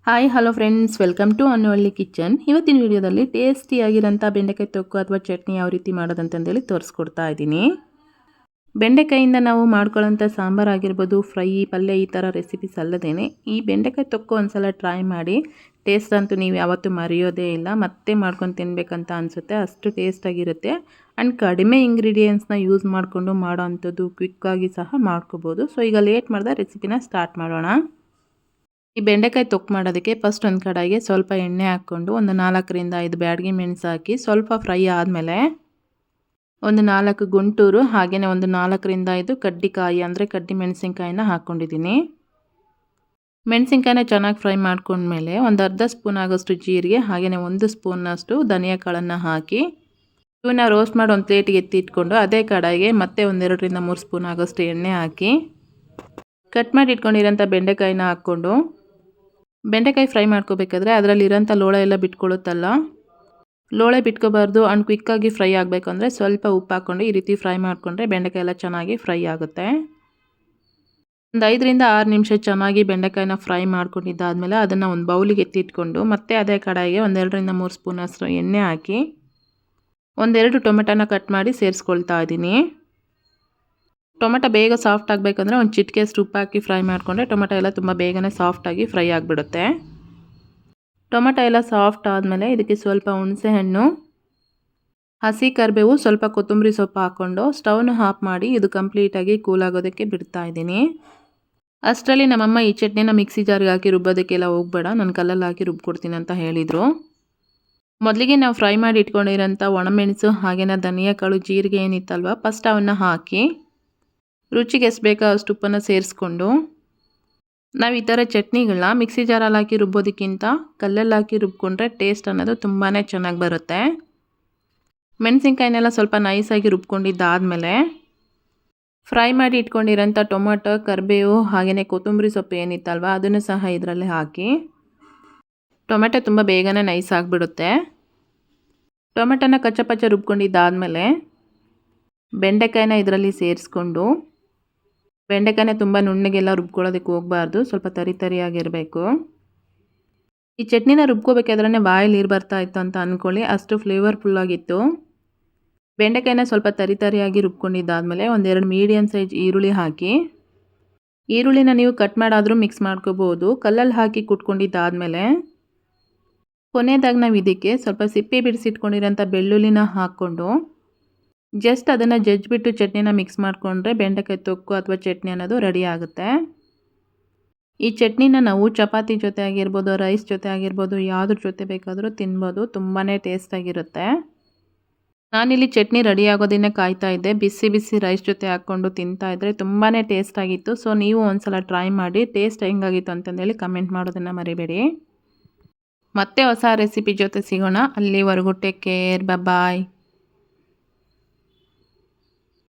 Hi hello friends, welcome to Annuvalli kitchen. ಇವತ್ತಿನ ವಿಡಿಯೋದಲ್ಲಿ ಟೇಸ್ಟಿಯಾಗಿರೋಂಥ ಬೆಂಡೆಕಾಯಿ ತೊಕ್ಕು ಅಥವಾ ಚಟ್ನಿ ಯಾವ ರೀತಿ ಮಾಡೋದಂತಂದೇಳಿ ತೋರಿಸ್ಕೊಡ್ತಾ ಇದ್ದೀನಿ. ಬೆಂಡೆಕಾಯಿಂದ ನಾವು ಮಾಡ್ಕೊಳ್ಳೋಂಥ ಸಾಂಬಾರು ಆಗಿರ್ಬೋದು, ಫ್ರೈ, ಪಲ್ಯ ಈ ಥರ ರೆಸಿಪೀಸ್ ಅಲ್ಲದೇನೆ ಈ ಬೆಂಡೆಕಾಯಿ ತೊಕ್ಕು ಒಂದ್ಸಲ ಟ್ರೈ ಮಾಡಿ. ಟೇಸ್ಟ್ ಅಂತೂ ನೀವು ಯಾವತ್ತೂ ಮರೆಯೋದೇ ಇಲ್ಲ, ಮತ್ತೆ ಮಾಡ್ಕೊಂಡು ತಿನ್ನಬೇಕಂತ ಅನಿಸುತ್ತೆ, ಅಷ್ಟು ಟೇಸ್ಟಾಗಿರುತ್ತೆ. ಆ್ಯಂಡ್ ಕಡಿಮೆ ಇಂಗ್ರೀಡಿಯೆಂಟ್ಸ್ನ ಯೂಸ್ ಮಾಡಿಕೊಂಡು ಮಾಡೋ ಅಂಥದ್ದು ಕ್ವಿಕ್ಕಾಗಿ ಸಹ ಮಾಡ್ಕೋಬೋದು. ಸೊ ಈಗ ಲೇಟ್ ಮಾಡಿದ ರೆಸಿಪಿನ ಸ್ಟಾರ್ಟ್ ಮಾಡೋಣ. ಈ ಬೆಂಡೆಕಾಯಿ ತೊಕ್ಕು ಮಾಡೋದಕ್ಕೆ ಫಸ್ಟ್ ಒಂದು ಕಡಾಯಿಗೆ ಸ್ವಲ್ಪ ಎಣ್ಣೆ ಹಾಕ್ಕೊಂಡು ಒಂದು 4ರಿಂದ 5 ಬ್ಯಾಡಗಿ ಮೆಣಸು ಹಾಕಿ ಸ್ವಲ್ಪ ಫ್ರೈ ಆದಮೇಲೆ ಒಂದು 4 ಗುಂಟೂರು ಹಾಗೆಯೇ ಒಂದು 4ರಿಂದ 5 ಕಡ್ಡಿಕಾಯಿ ಅಂದರೆ ಕಡ್ಡಿ ಮೆಣಸಿನ್ಕಾಯಿನ ಹಾಕ್ಕೊಂಡಿದ್ದೀನಿ. ಮೆಣಸಿನ್ಕಾಯಿನ ಚೆನ್ನಾಗಿ ಫ್ರೈ ಮಾಡ್ಕೊಂಡ್ಮೇಲೆ ಒಂದು ಅರ್ಧ ಸ್ಪೂನ್ ಆಗೋಷ್ಟು ಜೀರಿಗೆ ಹಾಗೆಯೇ 1 ಸ್ಪೂನಷ್ಟು ಧನಿಯಾ ಕಾಳನ್ನು ಹಾಕಿ ಇವನ್ನ ರೋಸ್ಟ್ ಮಾಡಿ ಒಂದು ಪ್ಲೇಟಿಗೆ ಎತ್ತಿಟ್ಕೊಂಡು ಅದೇ ಕಡಾಯಿಗೆ ಮತ್ತೆ ಒಂದು 2ರಿಂದ 3 ಸ್ಪೂನ್ ಆಗೋಷ್ಟು ಎಣ್ಣೆ ಹಾಕಿ ಕಟ್ ಮಾಡಿ ಇಟ್ಕೊಂಡಿರೋಂಥ ಬೆಂಡೆಕಾಯಿನ ಹಾಕ್ಕೊಂಡು ಬೆಂಡೆಕಾಯಿ ಫ್ರೈ ಮಾಡ್ಕೋಬೇಕಾದ್ರೆ ಅದರಲ್ಲಿರೋಂಥ ಲೋಳೆ ಎಲ್ಲ ಬಿಟ್ಕೊಳ್ಳುತ್ತಲ್ಲ, ಲೋಳೆ ಬಿಟ್ಕೋಬಾರ್ದು. ಆ್ಯಂಡ್ ಕ್ವಿಕ್ಕಾಗಿ ಫ್ರೈ ಆಗಬೇಕು ಅಂದರೆ ಸ್ವಲ್ಪ ಉಪ್ಪು ಹಾಕ್ಕೊಂಡು ಈ ರೀತಿ ಫ್ರೈ ಮಾಡಿಕೊಂಡ್ರೆ ಬೆಂಡೆಕಾಯಿ ಎಲ್ಲ ಚೆನ್ನಾಗಿ ಫ್ರೈ ಆಗುತ್ತೆ. ಒಂದು 5ರಿಂದ 6 ನಿಮಿಷ ಚೆನ್ನಾಗಿ ಬೆಂಡೆಕಾಯಿನ ಫ್ರೈ ಮಾಡ್ಕೊಂಡಿದ್ದಾದಮೇಲೆ ಅದನ್ನು ಒಂದು ಬೌಲಿಗೆ ಎತ್ತಿಟ್ಕೊಂಡು ಮತ್ತೆ ಅದೇ ಕಡಾಯಿಗೆ ಒಂದು 2ರಿಂದ 3 ಸ್ಪೂನಷ್ಟು ಎಣ್ಣೆ ಹಾಕಿ 1-2 ಟೊಮೆಟೊನ ಕಟ್ ಮಾಡಿ ಸೇರಿಸ್ಕೊಳ್ತಾ ಇದ್ದೀನಿ. ಟೊಮೆಟೊ ಬೇಗ ಸಾಫ್ಟ್ ಆಗಬೇಕಂದ್ರೆ ಒಂದು ಚಿಟಿಕೆಯಷ್ಟು ಉಪ್ಪು ಹಾಕಿ ಫ್ರೈ ಮಾಡಿಕೊಂಡ್ರೆ ಟೊಮೆಟೊ ಎಲ್ಲ ತುಂಬ ಬೇಗನೆ ಸಾಫ್ಟಾಗಿ ಫ್ರೈ ಆಗಿಬಿಡುತ್ತೆ. ಟೊಮೆಟೊ ಎಲ್ಲ ಸಾಫ್ಟ್ ಆದಮೇಲೆ ಇದಕ್ಕೆ ಸ್ವಲ್ಪ ಹುಣಸೆಹಣ್ಣು, ಹಸಿ ಕರಿಬೇವು, ಸ್ವಲ್ಪ ಕೊತ್ತಂಬರಿ ಸೊಪ್ಪು ಹಾಕ್ಕೊಂಡು ಸ್ಟವ್ನ ಆಫ್ ಮಾಡಿ ಇದು ಕಂಪ್ಲೀಟಾಗಿ ಕೂಲ್ ಆಗೋದಕ್ಕೆ ಬಿಡ್ತಾ ಇದ್ದೀನಿ. ಅಷ್ಟರಲ್ಲಿ ನಮ್ಮಮ್ಮ ಈ ಚಟ್ನಿನ ಮಿಕ್ಸಿ ಜಾರ್ಗೆ ಹಾಕಿ ರುಬ್ಬೋದಕ್ಕೆಲ್ಲ ಹೋಗಬೇಡ, ನಾನು ಕಲ್ಲಲ್ಲಿ ಹಾಕಿ ರುಬ್ಕೊಡ್ತೀನಿ ಅಂತ ಹೇಳಿದರು. ಮೊದಲಿಗೆ ನಾವು ಫ್ರೈ ಮಾಡಿ ಇಟ್ಕೊಂಡಿರೋಂಥ ಒಣಮೆಣಸು ಹಾಗೆಯೇ ಧನಿಯಾ ಕಾಳು, ಜೀರಿಗೆ ಏನಿತ್ತಲ್ವ ಫಸ್ಟ್ ಅವನ್ನ ಹಾಕಿ ರುಚಿಗೆ ಎಷ್ಟು ಬೇಕೋ ಅಷ್ಟು ಉಪ್ಪನ್ನು ಸೇರಿಸ್ಕೊಂಡು ನಾವು ಈ ಥರ ಚಟ್ನಿಗಳನ್ನ ಮಿಕ್ಸಿ ಜಾರಲ್ಲಿ ಹಾಕಿ ರುಬ್ಬೋದಕ್ಕಿಂತ ಕಲ್ಲಲ್ಲಿ ಹಾಕಿ ರುಬ್ಕೊಂಡ್ರೆ ಟೇಸ್ಟ್ ಅನ್ನೋದು ತುಂಬಾ ಚೆನ್ನಾಗಿ ಬರುತ್ತೆ. ಮೆಣಸಿನ್ಕಾಯಿನೆಲ್ಲ ಸ್ವಲ್ಪ ನೈಸಾಗಿ ರುಬ್ಕೊಂಡಿದ್ದಾದಮೇಲೆ ಫ್ರೈ ಮಾಡಿ ಇಟ್ಕೊಂಡಿರೋಂಥ ಟೊಮೊಟೊ, ಕರಿಬೇವು ಹಾಗೆಯೇ ಕೊತ್ತಂಬರಿ ಸೊಪ್ಪು ಏನಿತ್ತಲ್ವ ಅದನ್ನು ಸಹ ಇದರಲ್ಲಿ ಹಾಕಿ ಟೊಮೆಟೊ ತುಂಬ ಬೇಗನೆ ನೈಸ್ ಆಗಿಬಿಡುತ್ತೆ. ಟೊಮೆಟೊನ ಕಚ್ಚಪಚ್ಚ ರುಬ್ಕೊಂಡಿದ್ದಾದಮೇಲೆ ಬೆಂಡೆಕಾಯಿನ ಇದರಲ್ಲಿ ಸೇರಿಸ್ಕೊಂಡು ಬೆಂಡೆಕಾಯಿನ ತುಂಬ ನುಣ್ಣಗೆಲ್ಲ ರುಬ್ಕೊಳ್ಳೋದಕ್ಕೆ ಹೋಗಬಾರ್ದು, ಸ್ವಲ್ಪ ತರಿಯಾಗಿರಬೇಕು. ಈ ಚಟ್ನಿನ ರುಬ್ಕೋಬೇಕಾದ್ರೆ ಬಾಯಲ್ಲಿ ನೀರು ಬರ್ತಾ ಇತ್ತು ಅಂತ ಅಂದ್ಕೊಳ್ಳಿ, ಅಷ್ಟು ಫ್ಲೇವರ್ಫುಲ್ಲಾಗಿತ್ತು. ಬೆಂಡೆಕಾಯಿನ ಸ್ವಲ್ಪ ತರಿಯಾಗಿ ರುಬ್ಕೊಂಡಿದ್ದಾದಮೇಲೆ 1-2 ಮೀಡಿಯಮ್ ಸೈಜ್ ಈರುಳ್ಳಿ ಹಾಕಿ ಈರುಳ್ಳಿನ ನೀವು ಕಟ್ ಮಾಡಾದರೂ ಮಿಕ್ಸ್ ಮಾಡ್ಕೋಬೋದು. ಕಲ್ಲಲ್ಲಿ ಹಾಕಿ ಕುಟ್ಕೊಂಡಿದ್ದಾದಮೇಲೆ ಕೊನೆಯದಾಗಿ ನಾವು ಇದಕ್ಕೆ ಸ್ವಲ್ಪ ಸಿಪ್ಪೆ ಬಿಡಿಸಿಟ್ಕೊಂಡಿರೋಂಥ ಬೆಳ್ಳುಳ್ಳಿನ ಹಾಕ್ಕೊಂಡು ಜಸ್ಟ್ ಅದನ್ನು ಜಜ್ಜಿಬಿಟ್ಟು ಚಟ್ನಿನ ಮಿಕ್ಸ್ ಮಾಡಿಕೊಂಡ್ರೆ ಬೆಂಡೆಕಾಯಿ ತೊಕ್ಕು ಅಥವಾ ಚಟ್ನಿ ಅನ್ನೋದು ರೆಡಿ ಆಗುತ್ತೆ. ಈ ಚಟ್ನಿನ ನಾವು ಚಪಾತಿ ಜೊತೆ ಆಗಿರ್ಬೋದು, ರೈಸ್ ಜೊತೆ ಆಗಿರ್ಬೋದು, ಯಾವುದ್ರ ಜೊತೆ ಬೇಕಾದರೂ ತಿನ್ಬೋದು, ತುಂಬಾ ಟೇಸ್ಟಾಗಿರುತ್ತೆ. ನಾನಿಲ್ಲಿ ಚಟ್ನಿ ರೆಡಿ ಆಗೋದನ್ನೇ ಕಾಯ್ತಾ ಇದ್ದೆ, ಬಿಸಿ ಬಿಸಿ ರೈಸ್ ಜೊತೆ ಹಾಕ್ಕೊಂಡು ತಿಂತಾಯಿದ್ರೆ ತುಂಬಾ ಟೇಸ್ಟಾಗಿತ್ತು. ಸೊ ನೀವು ಒಂದ್ಸಲ ಟ್ರೈ ಮಾಡಿ, ಟೇಸ್ಟ್ ಹೆಂಗಾಗಿತ್ತು ಅಂತಂದೇಳಿ ಕಮೆಂಟ್ ಮಾಡೋದನ್ನು ಮರಿಬೇಡಿ. ಮತ್ತೆ ಹೊಸ ರೆಸಿಪಿ ಜೊತೆ ಸಿಗೋಣ. ಅಲ್ಲಿವರೆಗೂ ಟೇಕ್ ಕೇರ್, ಬಾಯ್.